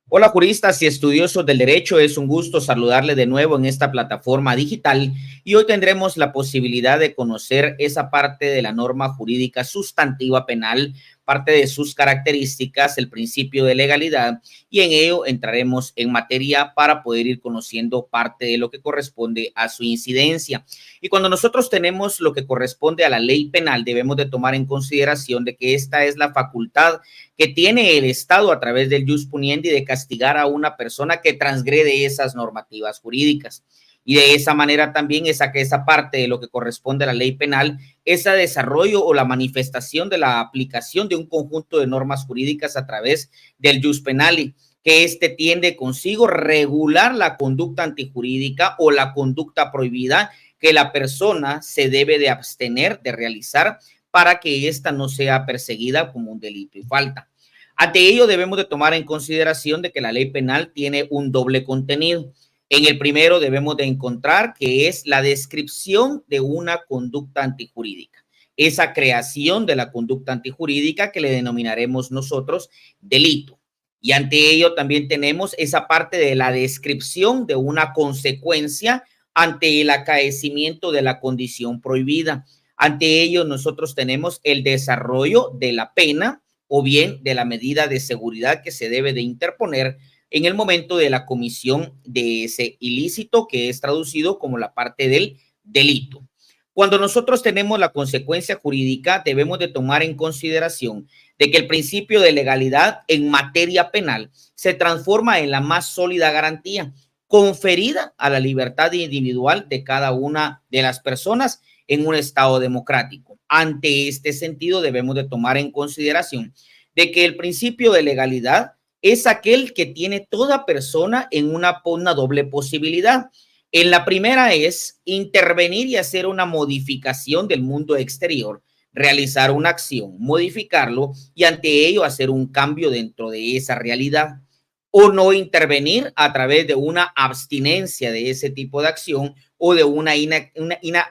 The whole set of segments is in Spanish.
Hola juristas y estudiosos del derecho, es un gusto saludarle de nuevo en esta plataforma digital y hoy tendremos la posibilidad de conocer esa parte de la norma jurídica sustantiva penal, parte de sus características, el principio de legalidad, y en ello entraremos en materia para poder ir conociendo parte de lo que corresponde a su incidencia. Y cuando nosotros tenemos lo que corresponde a la ley penal, debemos de tomar en consideración de que esta es la facultad que tiene el Estado a través del jus puniendi de castigar a una persona que transgrede esas normativas jurídicas. Y de esa manera también es a que esa parte de lo que corresponde a la ley penal, ese desarrollo o la manifestación de la aplicación de un conjunto de normas jurídicas a través del jus penali, que este tiende consigo regular la conducta antijurídica o la conducta prohibida que la persona se debe de abstener de realizar para que ésta no sea perseguida como un delito y falta. Ante ello debemos de tomar en consideración de que la ley penal tiene un doble contenido. En el primero debemos de encontrar que es la descripción de una conducta antijurídica, esa creación de la conducta antijurídica que le denominaremos nosotros delito. Y ante ello también tenemos esa parte de la descripción de una consecuencia ante el acaecimiento de la condición prohibida. Ante ello, nosotros tenemos el desarrollo de la pena o bien de la medida de seguridad que se debe de interponer en el momento de la comisión de ese ilícito, que es traducido como la parte del delito. Cuando nosotros tenemos la consecuencia jurídica, debemos de tomar en consideración de que el principio de legalidad en materia penal se transforma en la más sólida garantía conferida a la libertad individual de cada una de las personas en un Estado democrático. Ante este sentido, debemos de tomar en consideración de que el principio de legalidad es aquel que tiene toda persona en una doble posibilidad. En la primera es intervenir y hacer una modificación del mundo exterior, realizar una acción, modificarlo y ante ello hacer un cambio dentro de esa realidad o no intervenir a través de una abstinencia de ese tipo de acción o de una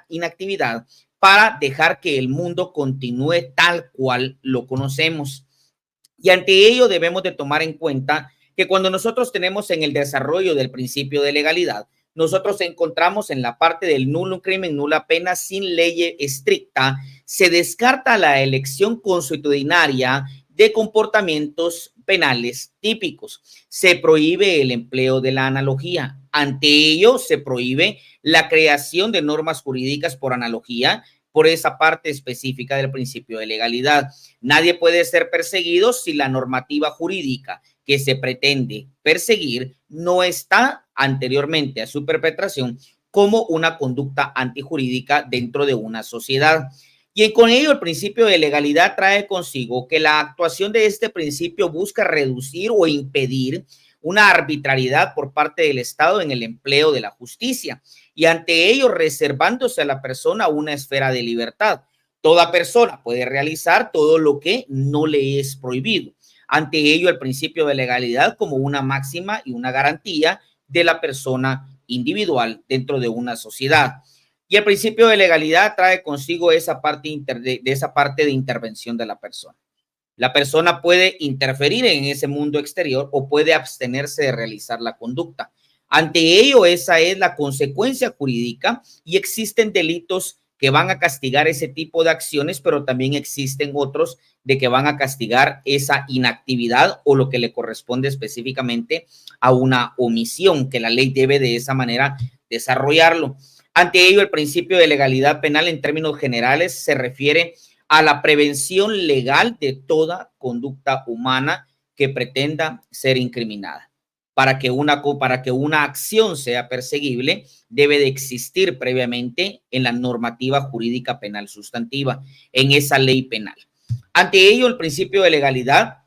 inactividad para dejar que el mundo continúe tal cual lo conocemos. Y ante ello debemos de tomar en cuenta que cuando nosotros tenemos en el desarrollo del principio de legalidad, nosotros encontramos en la parte del nulo crimen, nula pena, sin ley estricta, se descarta la elección consuetudinaria de comportamientos penales típicos. Se prohíbe el empleo de la analogía. Ante ello, se prohíbe la creación de normas jurídicas por analogía, por esa parte específica del principio de legalidad. Nadie puede ser perseguido si la normativa jurídica que se pretende perseguir no está anteriormente a su perpetración como una conducta antijurídica dentro de una sociedad. Y con ello el principio de legalidad trae consigo que la actuación de este principio busca reducir o impedir una arbitrariedad por parte del Estado en el empleo de la justicia y ante ello reservándose a la persona una esfera de libertad. Toda persona puede realizar todo lo que no le es prohibido. Ante ello, el principio de legalidad como una máxima y una garantía de la persona individual dentro de una sociedad. Y el principio de legalidad trae consigo esa parte de intervención de la persona. La persona puede interferir en ese mundo exterior o puede abstenerse de realizar la conducta. Ante ello, esa es la consecuencia jurídica y existen delitos que van a castigar ese tipo de acciones, pero también existen otros de que van a castigar esa inactividad o lo que le corresponde específicamente a una omisión, que la ley debe de esa manera desarrollarlo. Ante ello, el principio de legalidad penal en términos generales se refiere a la prevención legal de toda conducta humana que pretenda ser incriminada. Para que una acción sea perseguible, debe de existir previamente en la normativa jurídica penal sustantiva, en esa ley penal. Ante ello, el principio de legalidad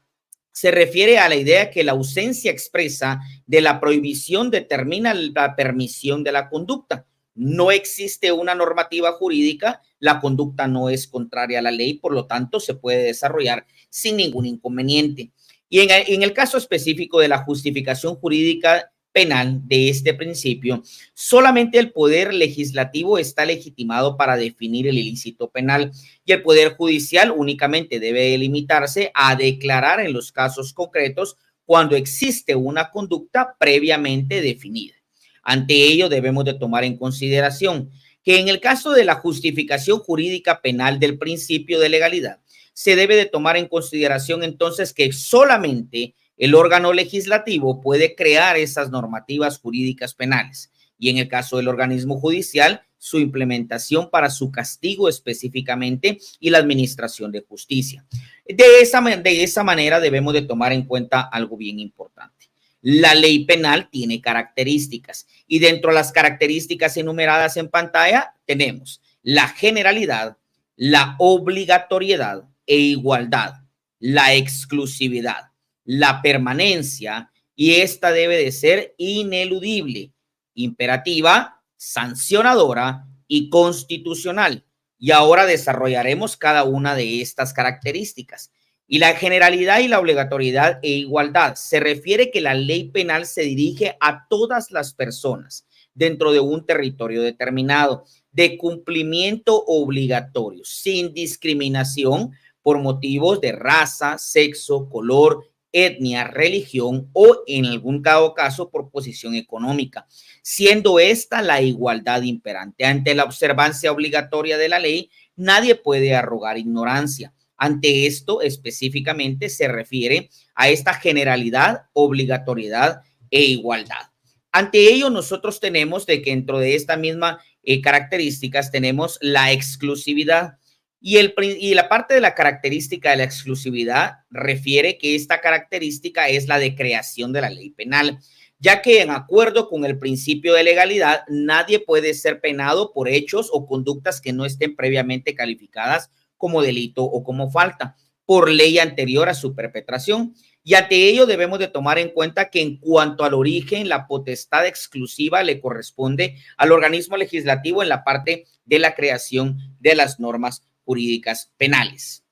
se refiere a la idea que la ausencia expresa de la prohibición determina la permisión de la conducta. No existe una normativa jurídica, la conducta no es contraria a la ley, por lo tanto se puede desarrollar sin ningún inconveniente. Y en el caso específico de la justificación jurídica penal de este principio, solamente el poder legislativo está legitimado para definir el ilícito penal y el poder judicial únicamente debe limitarse a declarar en los casos concretos cuando existe una conducta previamente definida. Ante ello, debemos de tomar en consideración que en el caso de la justificación jurídica penal del principio de legalidad, se debe de tomar en consideración entonces que solamente el órgano legislativo puede crear esas normativas jurídicas penales y en el caso del organismo judicial, su implementación para su castigo específicamente y la administración de justicia. De esa manera debemos de tomar en cuenta algo bien importante. La ley penal tiene características y dentro de las características enumeradas en pantalla tenemos la generalidad, la obligatoriedad e igualdad, la exclusividad, la permanencia y esta debe de ser ineludible, imperativa, sancionadora y constitucional. Y ahora desarrollaremos cada una de estas características. Y la generalidad y la obligatoriedad e igualdad se refiere que la ley penal se dirige a todas las personas dentro de un territorio determinado de cumplimiento obligatorio, sin discriminación por motivos de raza, sexo, color, etnia, religión o en algún caso por posición económica, siendo esta la igualdad imperante. Ante la observancia obligatoria de la ley, nadie puede arrogar ignorancia. Ante esto específicamente se refiere a esta generalidad, obligatoriedad e igualdad. Ante ello nosotros tenemos de que dentro de esta misma características tenemos la exclusividad y la parte de la característica de la exclusividad refiere que esta característica es la de creación de la ley penal, ya que en acuerdo con el principio de legalidad nadie puede ser penado por hechos o conductas que no estén previamente calificadas como delito o como falta por ley anterior a su perpetración. Y ante ello debemos de tomar en cuenta que en cuanto al origen, la potestad exclusiva le corresponde al organismo legislativo en la parte de la creación de las normas jurídicas penales.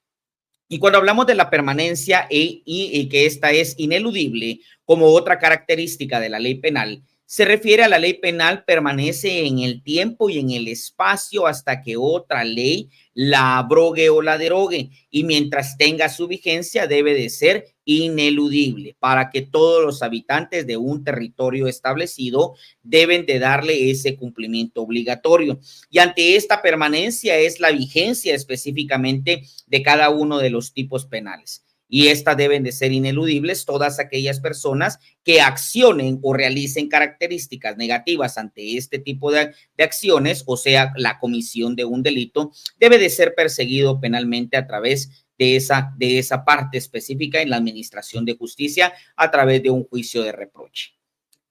Y cuando hablamos de la permanencia y que esta es ineludible como otra característica de la ley penal, se refiere a la ley penal permanece en el tiempo y en el espacio hasta que otra ley la abrogue o la derogue y mientras tenga su vigencia debe de ser ineludible para que todos los habitantes de un territorio establecido deben de darle ese cumplimiento obligatorio. Y ante esta permanencia es la vigencia específicamente de cada uno de los tipos penales. Y estas deben de ser ineludibles todas aquellas personas que accionen o realicen características negativas ante este tipo de acciones, o sea, la comisión de un delito, debe de ser perseguido penalmente a través de esa parte específica en la administración de justicia a través de un juicio de reproche.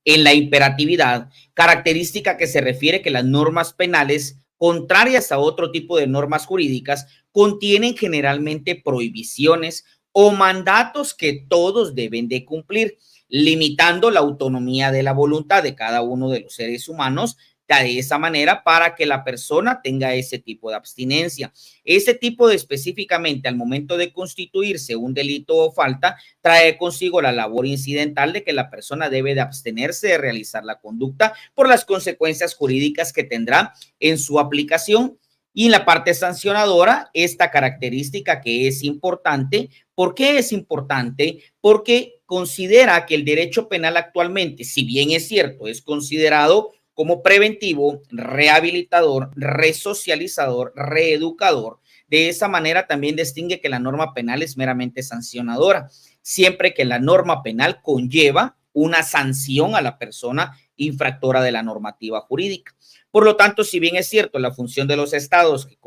En la imperatividad, característica que se refiere que las normas penales, contrarias a otro tipo de normas jurídicas, contienen generalmente prohibiciones o mandatos que todos deben de cumplir, limitando la autonomía de la voluntad de cada uno de los seres humanos de esa manera para que la persona tenga ese tipo de abstinencia. Ese tipo de específicamente al momento de constituirse un delito o falta, trae consigo la labor incidental de que la persona debe de abstenerse de realizar la conducta por las consecuencias jurídicas que tendrá en su aplicación. Y en la parte sancionadora, esta característica que es importante. ¿Por qué es importante? Porque considera que el derecho penal actualmente, si bien es cierto, es considerado como preventivo, rehabilitador, resocializador, reeducador. De esa manera también distingue que la norma penal es meramente sancionadora, siempre que la norma penal conlleva una sanción a la persona infractora de la normativa jurídica. Por lo tanto, si bien es cierto la función de los estados que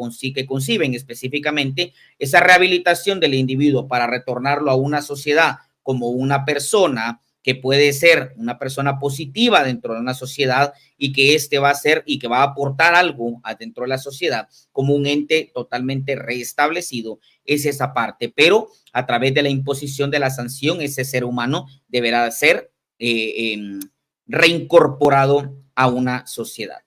conciben específicamente esa rehabilitación del individuo para retornarlo a una sociedad como una persona que puede ser una persona positiva dentro de una sociedad y que va a ser y que va a aportar algo dentro de la sociedad como un ente totalmente reestablecido, es esa parte. Pero a través de la imposición de la sanción, ese ser humano deberá ser reincorporado a una sociedad.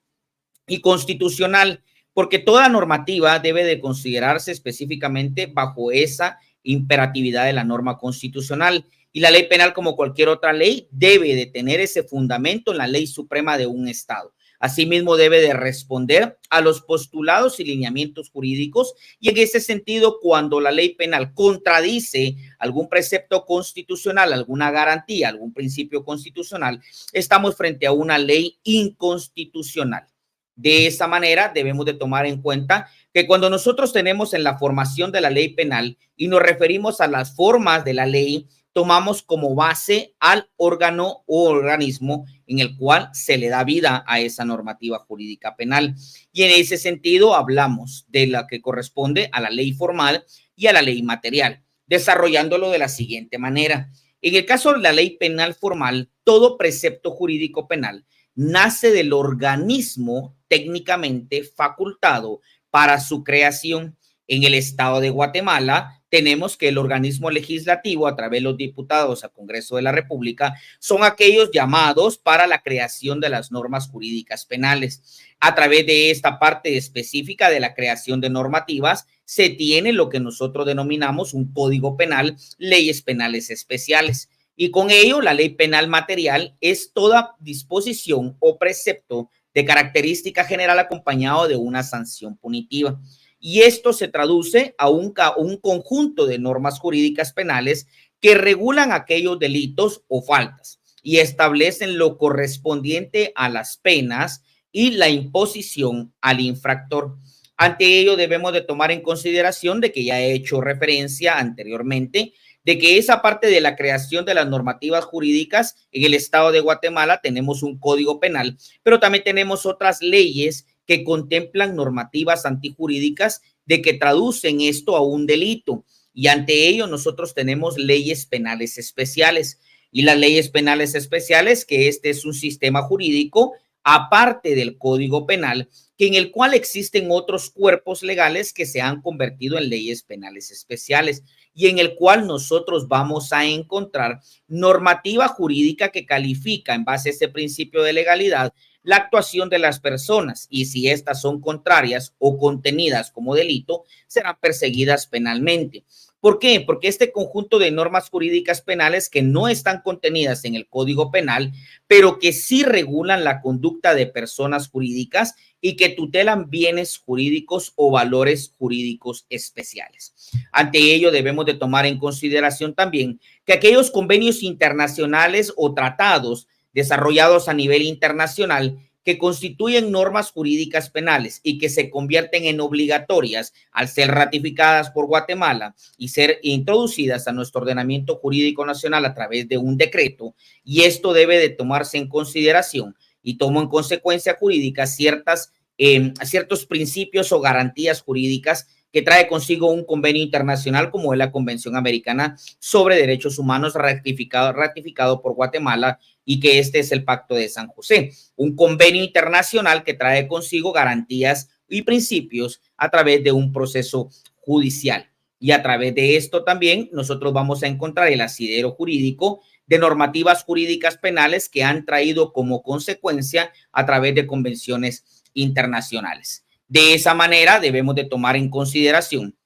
Y constitucional, porque toda normativa debe de considerarse específicamente bajo esa imperatividad de la norma constitucional. Y la ley penal, como cualquier otra ley, debe de tener ese fundamento en la ley suprema de un estado. Asimismo, debe de responder a los postulados y lineamientos jurídicos y en ese sentido, cuando la ley penal contradice algún precepto constitucional, alguna garantía, algún principio constitucional, estamos frente a una ley inconstitucional. De esa manera, debemos de tomar en cuenta que cuando nosotros tenemos en la formación de la ley penal y nos referimos a las formas de la ley, tomamos como base al órgano o organismo en el cual se le da vida a esa normativa jurídica penal. Y en ese sentido hablamos de la que corresponde a la ley formal y a la ley material, desarrollándolo de la siguiente manera. En el caso de la ley penal formal, todo precepto jurídico penal nace del organismo técnicamente facultado para su creación. En el estado de Guatemala tenemos que el organismo legislativo, a través de los diputados al Congreso de la República, son aquellos llamados para la creación de las normas jurídicas penales. A través de esta parte específica de la creación de normativas, se tiene lo que nosotros denominamos un código penal, leyes penales especiales. Y con ello, la ley penal material es toda disposición o precepto de característica general acompañado de una sanción punitiva. Y esto se traduce a un conjunto de normas jurídicas penales que regulan aquellos delitos o faltas y establecen lo correspondiente a las penas y la imposición al infractor. Ante ello debemos de tomar en consideración de que ya he hecho referencia anteriormente de que esa parte de la creación de las normativas jurídicas en el estado de Guatemala tenemos un código penal, pero también tenemos otras leyes que contemplan normativas antijurídicas de que traducen esto a un delito. Y ante ello nosotros tenemos leyes penales especiales. Y las leyes penales especiales, que este es un sistema jurídico aparte del Código Penal, que en el cual existen otros cuerpos legales que se han convertido en leyes penales especiales y en el cual nosotros vamos a encontrar normativa jurídica que califica en base a ese principio de legalidad la actuación de las personas y si estas son contrarias o contenidas como delito, serán perseguidas penalmente. ¿Por qué? Porque este conjunto de normas jurídicas penales que no están contenidas en el Código Penal, pero que sí regulan la conducta de personas jurídicas y que tutelan bienes jurídicos o valores jurídicos especiales. Ante ello, debemos de tomar en consideración también que aquellos convenios internacionales o tratados desarrollados a nivel internacional que constituyen normas jurídicas penales y que se convierten en obligatorias al ser ratificadas por Guatemala y ser introducidas a nuestro ordenamiento jurídico nacional a través de un decreto, y esto debe de tomarse en consideración y tomo en consecuencia jurídica ciertos principios o garantías jurídicas que trae consigo un convenio internacional como es la Convención Americana sobre Derechos Humanos ratificado por Guatemala y que este es el Pacto de San José, un convenio internacional que trae consigo garantías y principios a través de un proceso judicial. Y a través de esto también nosotros vamos a encontrar el asidero jurídico de normativas jurídicas penales que han traído como consecuencia a través de convenciones internacionales. De esa manera debemos de tomar en consideración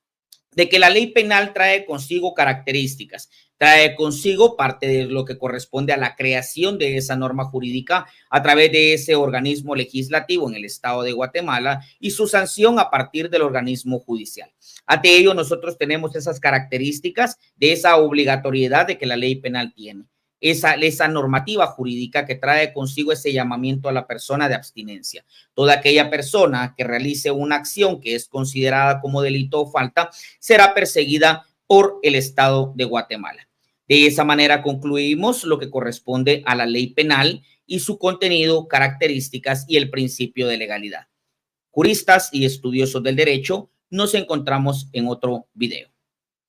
de que la ley penal trae consigo características, trae consigo parte de lo que corresponde a la creación de esa norma jurídica a través de ese organismo legislativo en el estado de Guatemala y su sanción a partir del organismo judicial. Ante ello, nosotros tenemos esas características de esa obligatoriedad de que la ley penal tiene. Esa normativa jurídica que trae consigo ese llamamiento a la persona de abstinencia. Toda aquella persona que realice una acción que es considerada como delito o falta será perseguida por el Estado de Guatemala. De esa manera concluimos lo que corresponde a la ley penal y su contenido, características y el principio de legalidad. Juristas y estudiosos del derecho, nos encontramos en otro video.